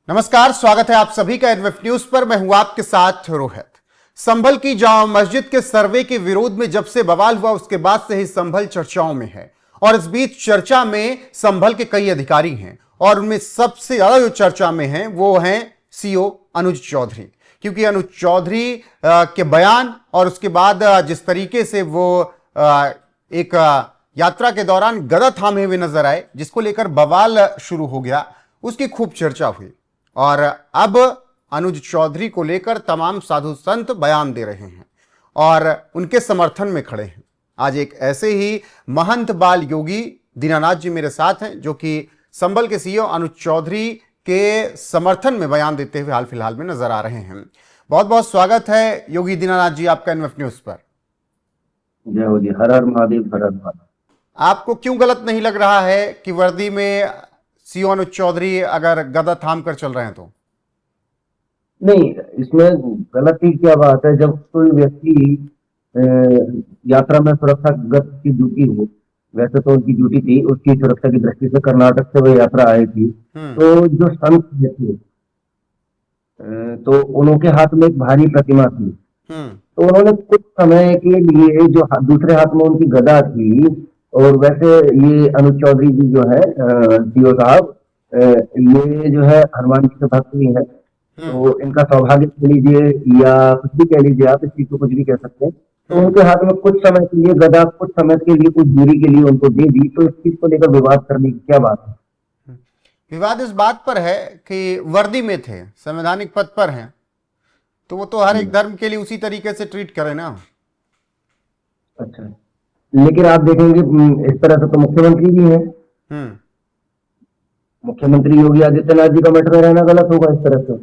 नमस्कार, स्वागत है आप सभी का एनएफ न्यूज पर। मैं हूं आपके साथ रोहित। संभल की जामा मस्जिद के सर्वे के विरोध में जब से बवाल हुआ उसके बाद से ही संभल चर्चाओं में है और इस बीच चर्चा में संभल के कई अधिकारी हैं और उनमें सबसे ज्यादा जो चर्चा में है वो हैं सीओ अनुज चौधरी, क्योंकि अनुज चौधरी के बयान और उसके बाद जिस तरीके से वो एक यात्रा के दौरान गदा थामे हुए नजर आए, जिसको लेकर बवाल शुरू हो गया, उसकी खूब चर्चा हुई। और अब अनुज चौधरी को लेकर तमाम साधु संत बयान दे रहे हैं और उनके समर्थन में खड़े हैं। आज एक ऐसे ही महंत बाल योगी दीनानाथ जी मेरे साथ हैं, जो कि संभल के सीओ अनुज चौधरी के समर्थन में बयान देते हुए हाल फिलहाल में नजर आ रहे हैं। बहुत बहुत स्वागत है योगी दीनानाथ जी आपका एनएफ न्यूज पर। जय हो जी, हर हर महादेव, हर हर महादेव। आपको क्यों गलत नहीं लग रहा है कि वर्दी में सीओ अनुज चौधरी अगर गदा थाम कर चल रहे हैं तो? नहीं, इसमें गलत ही क्या बात है। जब कोई व्यक्ति यात्रा में सुरक्षागत की ड्यूटी हो, वैसे तो उनकी ड्यूटी थी, उसकी सुरक्षा की दृष्टि से कर्नाटक से वो यात्रा आई थी, तो जो संत थे तो उनके हाथ में एक भारी प्रतिमा थी, तो उन्होंने कुछ समय के लिए जो दूसरे हाथ में उनकी गदा थी, और वैसे ये अनुज चौधरी जी जो है सीओ साहब, ये जो है हनुमान जी के भक्त भी है, तो इनका सौभाग्य कह लीजिए या कुछ भी कह लीजिए, आप इस चीज को कुछ भी कह सकते हैं। तो उनके हाथ में कुछ समय के लिए गदा, कुछ समय के लिए, कुछ दूरी के लिए उनको दे दी, तो इस चीज को लेकर विवाद करने की क्या बात है? विवाद इस बात पर है कि वर्दी में थे, संवैधानिक पद पर हैं, तो वो तो हर एक धर्म के लिए उसी तरीके से ट्रीट करें ना। अच्छा, लेकिन आप देखेंगे इस तरह से तो मुख्यमंत्री भी हैं। मुख्यमंत्री योगी आदित्यनाथ जी का मठ में रहना गलत होगा इस तरह से?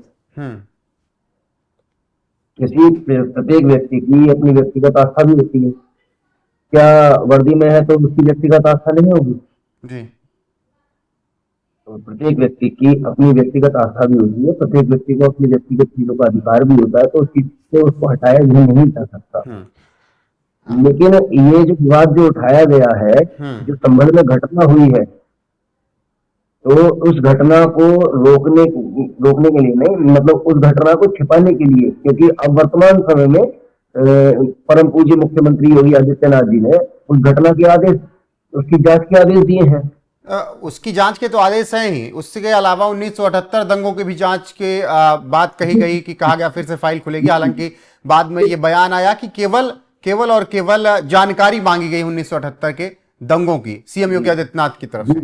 किसी प्रत्येक व्यक्ति की अपनी व्यक्तिगत आस्था भी होती है। क्या वर्दी में है तो उसकी व्यक्तिगत आस्था नहीं होगी जी? तो प्रत्येक व्यक्ति की अपनी व्यक्तिगत आस्था भी होती है, प्रत्येक व्यक्ति को अपनी व्यक्तिगत चीजों का अधिकार भी होता है, तो उस चीज से उसको हटाया भी नहीं जा सकता। लेकिन ये जो विवाद जो उठाया गया है, जो संभल में घटना हुई है, तो उस घटना को रोकने के लिए नहीं, मतलब उस घटना को छिपाने के लिए, क्योंकि अब वर्तमान समय में परम पूज्य मुख्यमंत्री योगी आदित्यनाथ जी ने उस घटना के आदेश, उसकी जांच के आदेश दिए हैं। उसकी जांच के तो आदेश हैं ही, उसके अलावा 1978 दंगों की भी जांच के बात कही गई कि कहा गया फिर से फाइल खुलेगी। हालांकि बाद में ये बयान आया कि केवल और केवल जानकारी मांगी गई 1978 के दंगों की सीएम योगी आदित्यनाथ की तरफ से।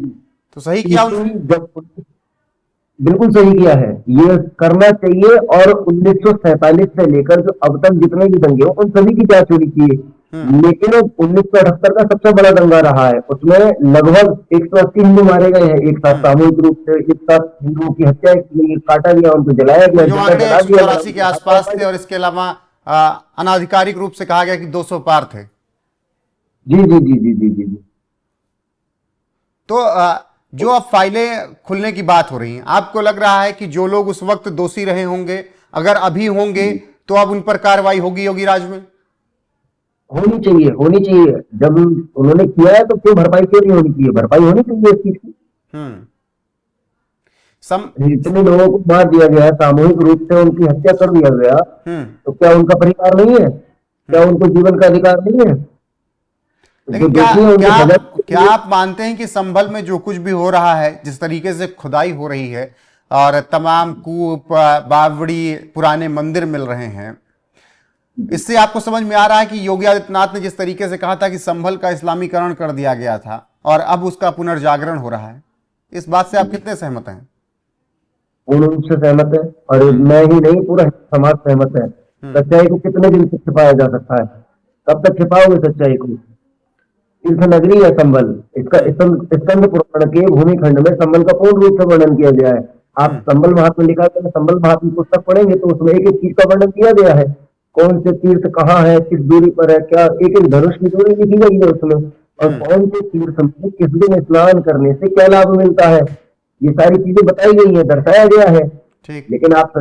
तो सही किया उन्होंने? बिल्कुल सही किया है, ये करना चाहिए। और 1947 से लेकर जो अब तक जितने भी दंगे हो उन सभी की जांच होनी चाहिए। लेकिन 1978 का सबसे बड़ा दंगा रहा है, उसमें लगभग 180 हिंदू मारे गए हैं एक साथ, सामूहिक रूप से एक साथ हिंदुओं की हत्या की, काटा गया, उनको जलाया गया, जला दिया के आसपास थे। और इसके अलावा अनाधिकारिक रूप से कहा गया कि 200 पार थे। जी जी जी जी जी जी। तो जो अब फाइलें खुलने की बात हो रही है, आपको लग रहा है कि जो लोग उस वक्त दोषी रहे होंगे, अगर अभी होंगे तो अब उन पर कार्रवाई होगी योगी राज में? होनी चाहिए, होनी चाहिए। जब उन्होंने किया है तो क्यों भरपाई क्यों नहीं होनी चाहिए? भरपाई होनी चाहिए इस चीज की। इतने लोगों को मार दिया गया, सामूहिक रूप से उनकी हत्या कर दिया गया, तो क्या उनका परिवार नहीं है? क्या उनको जीवन का अधिकार नहीं है? लेकिन क्या आप मानते हैं कि संभल में जो कुछ भी हो रहा है, जिस तरीके से खुदाई हो रही है और तमाम कूप, बावड़ी, पुराने मंदिर मिल रहे हैं, इससे आपको समझ में आ रहा है कि योगी आदित्यनाथ ने जिस तरीके से कहा था कि संभल का इस्लामीकरण कर दिया गया था और अब उसका पुनर्जागरण हो रहा है, इस बात से आप कितने सहमत हैं? पूर्ण रूप से सहमत है, और मैं ही नहीं, पूरा समाज सहमत है। सच्चाई को कितने दिन तक छिपाया जा सकता है? कब तक छिपाओगे सच्चाई को? तीर्थ नगरी है संभल, इसका स्कंद पुराण के भूमिखंड में संभल का पूर्ण रूप से वर्णन किया गया है। आप संभल महात्म्य लिखा है, संभल महात्म्य पुस्तक पढ़ेंगे तो उसमें एक एक चीज का वर्णन किया गया है, कौन से तीर्थ कहाँ है, किस दूरी पर है, क्या एक एक धनुष की दूरी लिखी गई है उसमें, और कौन से तीर्थ में किस दिन स्नान करने से क्या लाभ मिलता है, ये सारी चीजें बताई गई है, दर्शाया गया है। लेकिन आप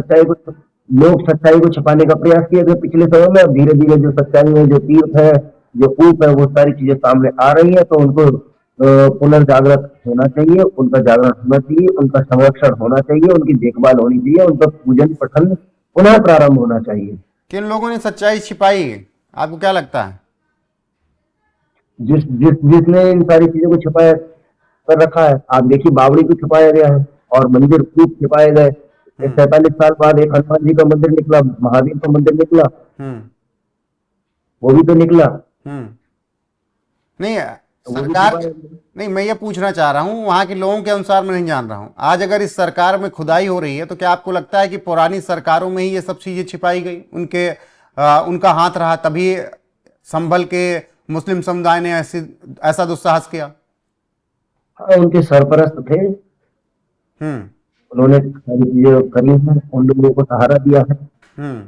लोग सच्चाई को छिपाने का प्रयास किए थे पिछले समय में। अब धीरे धीरे जो सच्चाई है, जो तीर्थ है, जो कूप है, वो सारी चीजें सामने आ रही है, तो उनको पुनर्जागृत होना चाहिए, उनका जागरण होना चाहिए, उनका संरक्षण होना चाहिए, उनकी देखभाल होनी चाहिए, उनका पूजन पठन पुनः प्रारंभ होना चाहिए। किन लोगों ने सच्चाई छिपाई है? आपको क्या लगता है? जिसने इन सारी चीजों को छिपाया कर रखा है। आप देखिए, बावड़ी को छिपाया गया है और मंदिर खूब छिपाए गए। 47 साल बाद एक हनुमान जी का मंदिर निकला, महावीर का मंदिर निकला, हम्म वो भी तो निकला, हम्म नहीं, तो वो भी सरकार, छिपाया गया। नहीं, मैं ये पूछना चाह रहा हूँ, वहां के लोगों के अनुसार मैं नहीं जान रहा हूँ। आज अगर इस सरकार में खुदाई हो रही है तो क्या आपको लगता है कि पुरानी सरकारों में ही ये सब चीजें छिपाई गई, उनका हाथ रहा, तभी संभल के मुस्लिम समुदाय ने ऐसा दुस्साहस किया? हाँ, उनके सरपरस्त थे, हम्म उन्होंने सारी चीजें करी हैं, उन लोगों को सहारा दिया है, हम्म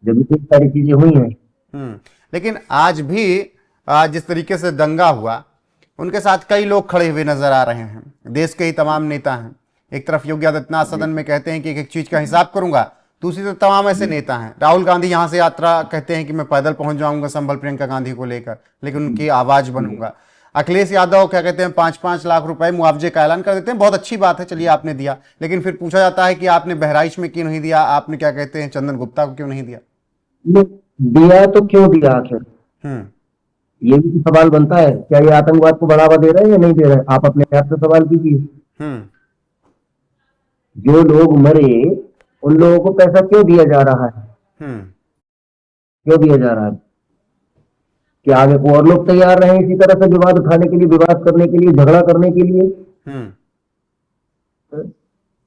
जब भी सारी चीजें हुई हैं। लेकिन आज भी जिस तरीके से दंगा हुआ, उनके साथ कई लोग खड़े हुए नजर आ रहे हैं, देश के ही तमाम नेता हैं। एक तरफ योगी आदित्यनाथ सदन में कहते हैं कि एक एक चीज का हिसाब करूंगा, दूसरी तरफ तमाम ऐसे नेता हैं। राहुल गांधी यहां से यात्रा कहते हैं कि मैं पैदल पहुंच जाऊंगा संभल प्रियंका गांधी को लेकर, लेकिन उनकी आवाज बनूंगा। अखिलेश यादव क्या कहते हैं, 5-5 लाख रुपए मुआवजे का ऐलान कर देते हैं, बहुत अच्छी बात है, चलिए आपने दिया, लेकिन फिर पूछा जाता है कि आपने बहराइच में क्यों नहीं दिया, आपने क्या कहते हैं चंदन गुप्ता को क्यों नहीं दिया? ये दिया तो क्यों दिया आखिर, हम्म ये भी तो सवाल बनता है। क्या ये आतंकवाद को बढ़ावा दे रहे हैं या नहीं दे रहे हैं? आप अपने आप से सवाल कीजिए। हम्म जो लोग मरे, उन लोगों को पैसा क्यों दिया जा रहा है? हम्म क्यों दिया जा रहा है? कि आगे को और लोग तैयार रहे इसी तरह से विवाद उठाने के लिए, विवाद करने के लिए, झगड़ा करने के लिए? हम्म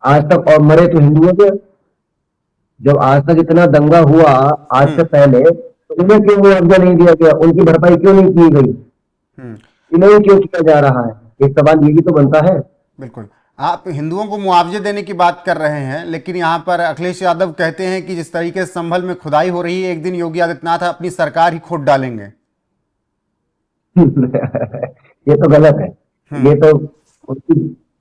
आज तक और मरे तो हिंदुओं के। जब आज तक इतना दंगा हुआ आज से पहले, तो उन्हें क्यों मुआवजा नहीं दिया गया? उनकी भरपाई क्यों नहीं की गई? हम्म इन्हें क्यों किया जा रहा है? एक सवाल ये भी तो बनता है। बिल्कुल, आप हिंदुओं को मुआवजे देने की बात कर रहे हैं, लेकिन यहाँ पर अखिलेश यादव कहते हैं कि जिस तरीके से संभल में खुदाई हो रही है, एक दिन योगी आदित्यनाथ अपनी सरकार ही खोद डालेंगे। ये तो गलत है। ये तो उसकी,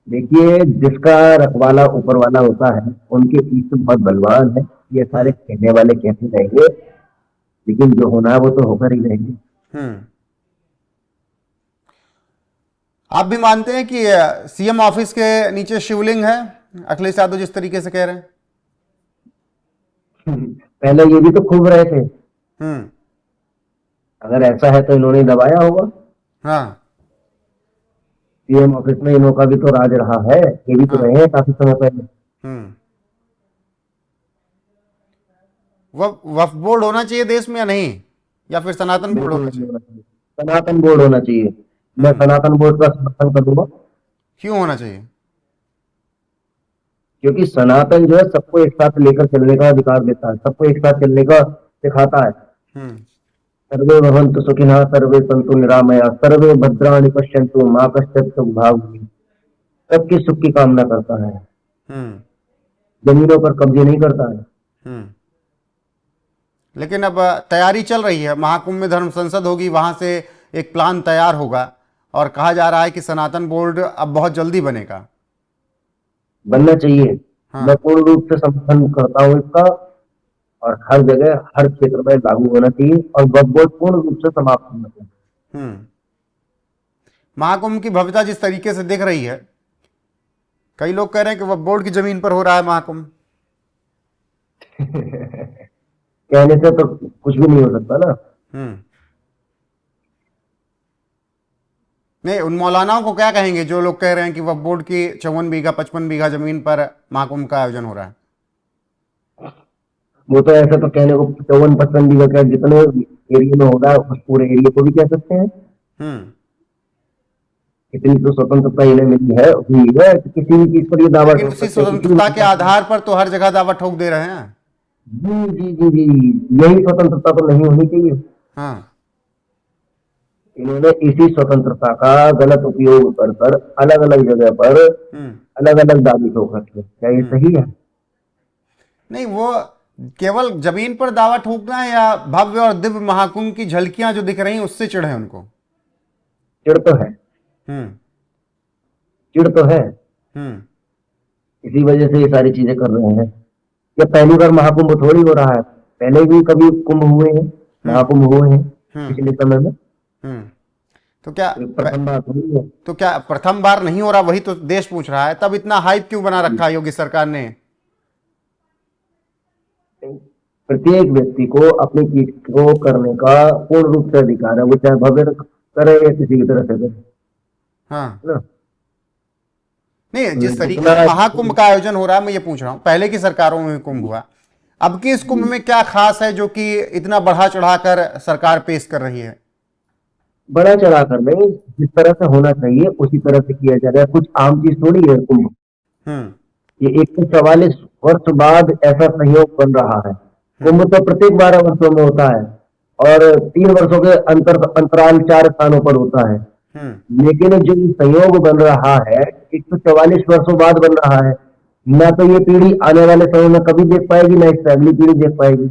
देखिए, जिसका रखवाला ऊपर वाला होता है, उनके पीछे बहुत बलवान है। ये सारे कहने वाले कहते रहेंगे, लेकिन जो होना है वो तो होकर ही रहेंगे। हम्म आप भी मानते हैं कि सीएम ऑफिस के नीचे शिवलिंग है, अखिलेश यादव जिस तरीके से कह रहे हैं? पहले ये भी तो खूब रहे थे। हम्म अगर ऐसा है तो इन्होंने दबाया होगा। हाँ सीएम ऑफिस में इन्हों भी तो राज रहा है, ये भी तो हाँ रहे हैं काफी समय पहले। हम्म वक्फ बोर्ड होना चाहिए देश में या नहीं, या फिर सनातन बोर्ड बिल्कुल होना नहीं चाहिए? होना चाहिए, सनातन बोर्ड होना चाहिए। मैं हम्म सनातन बोर्ड का समर्थन करूंगा, क्यों होना चाहिए? क्योंकि सनातन जो है सबको एक साथ लेकर चलने का अधिकार देता है, सबको एक साथ चलने का सिखाता है। हम्म सर्वे भवन्तु सुखिनः, सर्वे सन्तु निरामया, सर्वे भद्राणि पश्यन्तु मा कश्चित् दुःखभाग्। सबके सुख की कामना करता है, हम्म जमीनों पर कब्जे नहीं करता है। हम्म लेकिन अब तैयारी चल रही है, महाकुंभ में धर्म संसद होगी, वहां से एक प्लान तैयार होगा, और कहा जा रहा है कि सनातन बोर्ड अब बहुत जल्दी बनेगा। बनना चाहिए। हाँ मैं पूर्ण रूप से समर्थन करता हूँ इसका, और हर जगह हर क्षेत्र में लागू होना चाहिए, और वक्फ बोर्ड पूर्ण रूप से समाप्त होना चाहिए। हम्म महाकुंभ की भव्यता जिस तरीके से दिख रही है, कई लोग कह रहे हैं कि वक्फ बोर्ड की जमीन पर हो रहा है महाकुंभ। कहने से तो कुछ भी नहीं हो सकता ना। हम्म नहीं, उन मौलानाओं को क्या कहेंगे जो लोग कह रहे हैं कि वक्फ बोर्ड की 54 बीघा 55 बीघा जमीन पर महाकुंभ का आयोजन हो रहा है? वो तो ऐसे तो कहने को 54-55 बीघा क्या, जितने एरिया में होगा उस पूरे एरिया को भी कह सकते हैं। हम्म इतनी तो स्वतंत्रता इन्हें मिली है, हुई है, तो किसी भी चीज पर ये दावा लेकिन ठोक उसी सकते हैं, किसी स्वतंत्रता भी। के आधार पर तो हर जगह दावा ठोक दे रहे हैं। जी जी जी जी, यही स्वतंत्रता तो नहीं होनी चाहिए। हाँ इन्होंने इसी स्वतंत्रता का गलत उपयोग कर कर अलग अलग जगह पर हम्म अलग अलग दावे ठोक रखे। क्या ये सही है? नहीं, वो केवल जमीन पर दावा ठोकना है, या भव्य और दिव्य महाकुंभ की झलकियां जो दिख रही हैं उससे चिढ़ है उनको? चिड़ तो है, हम्म चिड़ तो है। हम्म इसी वजह से ये सारी चीजें कर रहे हैं। ये पहली बार महाकुंभ थोड़ी हो रहा है, पहले भी कभी कुंभ हुए हैं, हम्म महाकुंभ हुए हैं हम्म पिछले समय में। हम्म तो क्या प्रथम बार थोड़ी है। तो क्या प्रथम बार नहीं हो रहा, वही तो देश पूछ रहा है। तब इतना हाइप क्यों बना रखा है योगी सरकार ने? प्रत्येक व्यक्ति को अपनी चीज को करने का पूर्ण रूप से अधिकार है, वो चाहे भव्य करे या किसी की तरह से करे, हाँ है ना। नहीं, जिस तरीके जितना से महाकुंभ का आयोजन हो रहा है, मैं ये पूछ रहा हूँ, पहले की सरकारों में भी कुंभ हुआ, अब की इस कुंभ में क्या खास है जो कि इतना बढ़ा चढ़ाकर सरकार पेश कर रही है? बड़ा चढ़ाकर नहीं, जिस तरह से होना चाहिए उसी तरह से किया जा रहा है। कुछ आम चीज थोड़ी है कुंभ। हम्म। ये 144 वर्ष बाद ऐसा सहयोग बन रहा है। कुंभ तो प्रत्येक 12 वर्षों में होता है और 3 वर्षों के अंतराल 4 स्थानों पर होता है। लेकिन जो संयोग बन रहा है 144 वर्षों बाद बन रहा है, ना तो ये पीढ़ी आने वाले समय में कभी देख पाएगी, ना इससे अगली पीढ़ी देख पाएगी।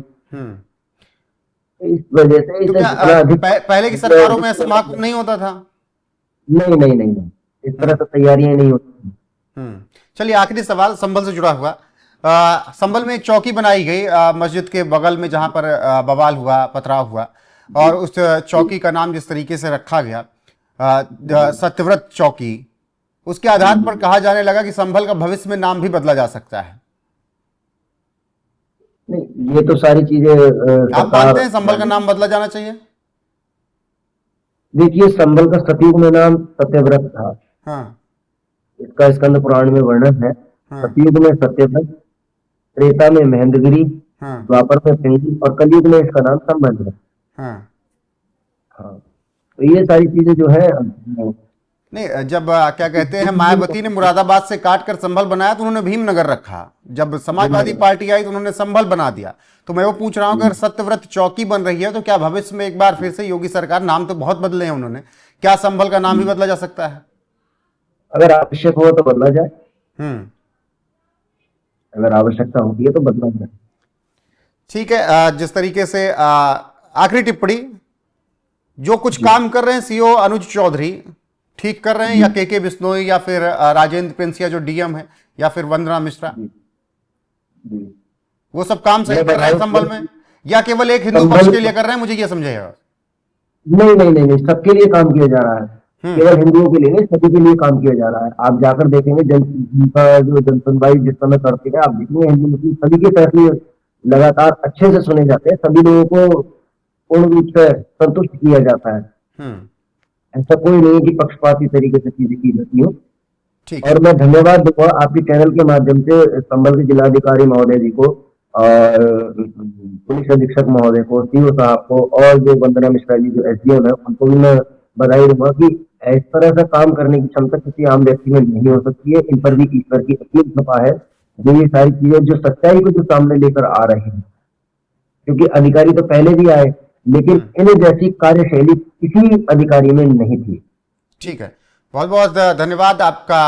इस वजह से तो इसे क्या जितना अधिक पहले की सरकारों में ऐसा महाकुंभ नहीं होता था? नहीं नहीं नहीं नहीं, इस तरह से तैयारियां नहीं होती। चलिए, आखिरी सवाल संभल से जुड़ा हुआ। संभल में एक चौकी बनाई गई मस्जिद के बगल में, जहां पर बवाल हुआ, पथराव हुआ, और उस चौकी का नाम जिस तरीके से रखा गया सत्यव्रत चौकी, उसके आधार पर कहा जाने लगा कि संभल का भविष्य में नाम भी बदला जा सकता है। नहीं, ये तो सारी चीजें आप मानते हैं संभल का नाम बदला जाना चाहिए? देखिए, संभल का सतयुग में नाम सत्यव्रत था। हाँ। इसका स्कंद पुराण में वर्णन है। हाँ। सतयुग में सत्यव्रत, त्रेता में महेंद्रगिरी, हाँ। द्वापर में पिंगली और कलयुग में इसका नाम संबंध है। हाँ। हाँ, तो ये सारी चीजें जो है नहीं, जब क्या कहते हैं मायावती ने मुरादाबाद से काटकर संभल बनाया तो उन्होंने भीमनगर रखा। जब समाजवादी पार्टी आई तो उन्होंने संभल बना दिया। तो मैं वो पूछ रहा हूँ, अगर सत्यव्रत चौकी बन रही है तो क्या भविष्य में एक बार फिर से योगी सरकार, नाम तो बहुत बदले हैं उन्होंने, क्या संभल का नाम भी बदला जा सकता है? अगर आवश्यक हो तो बदला जाए। अगर आवश्यकता होती है तो बदला जाए। ठीक है। जिस तरीके से आखिरी टिप्पणी, जो कुछ काम कर रहे हैं सीओ अनुज चौधरी ठीक कर रहे हैं, या के बिश्नोई, या फिर राजेंद्र पेंसिया जो डीएम है, या फिर वंदना मिश्रा, वो सब काम सही कर रहे हैं संभल में, या केवल एक हिंदू पक्ष के लिए कर रहे हैं? मुझे ये समझाइएगा। नहीं नहीं नहीं नहीं, सबके लिए काम किया जा रहा है। केवल हिंदुओं के लिए नहीं, सभी के लिए काम किया जा रहा है। आप जाकर देखेंगे जिनका जो जनसुनवाई जिस समय करते हैं, आप देखेंगे हिंदू मुस्लिम सभी के फैसले लगातार अच्छे से सुने जाते हैं। सभी लोगों को पूर्ण रूप से संतुष्ट किया जाता है। ऐसा कोई नहीं है कि पक्षपाती तरीके से चीजें की जाती हो। और मैं धन्यवाद दूंगा आपके चैनल के माध्यम से संभल के जिलाधिकारी महोदय जी को, और पुलिस अधीक्षक महोदय को, सीओ साहब को, और जो वंदना मिश्रा जी जो एसडीएम है, उनको भी मैं बधाई दूंगा कि इस तरह से काम करने की क्षमता किसी आम व्यक्ति में नहीं हो सकती है। इन पर भी ईश्वर की असीम कृपा है, जो ये सारी चीजें जो सच्चाई को जो सामने लेकर आ रहे हैं। क्योंकि अधिकारी तो पहले भी आए, लेकिन इन जैसी कार्यशैली किसी अधिकारी में नहीं थी। ठीक है, बहुत बहुत धन्यवाद आपका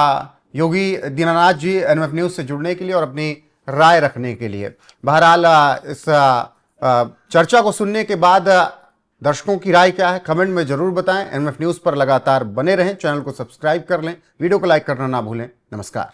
योगी दीनानाथ जी एनएमएफ न्यूज से जुड़ने के लिए और अपनी राय रखने के लिए। बहरहाल इस चर्चा को सुनने के बाद दर्शकों की राय क्या है, कमेंट में जरूर बताएं। एनएमएफ न्यूज पर लगातार बने रहें, चैनल को सब्सक्राइब कर लें, वीडियो को लाइक करना ना भूलें। नमस्कार।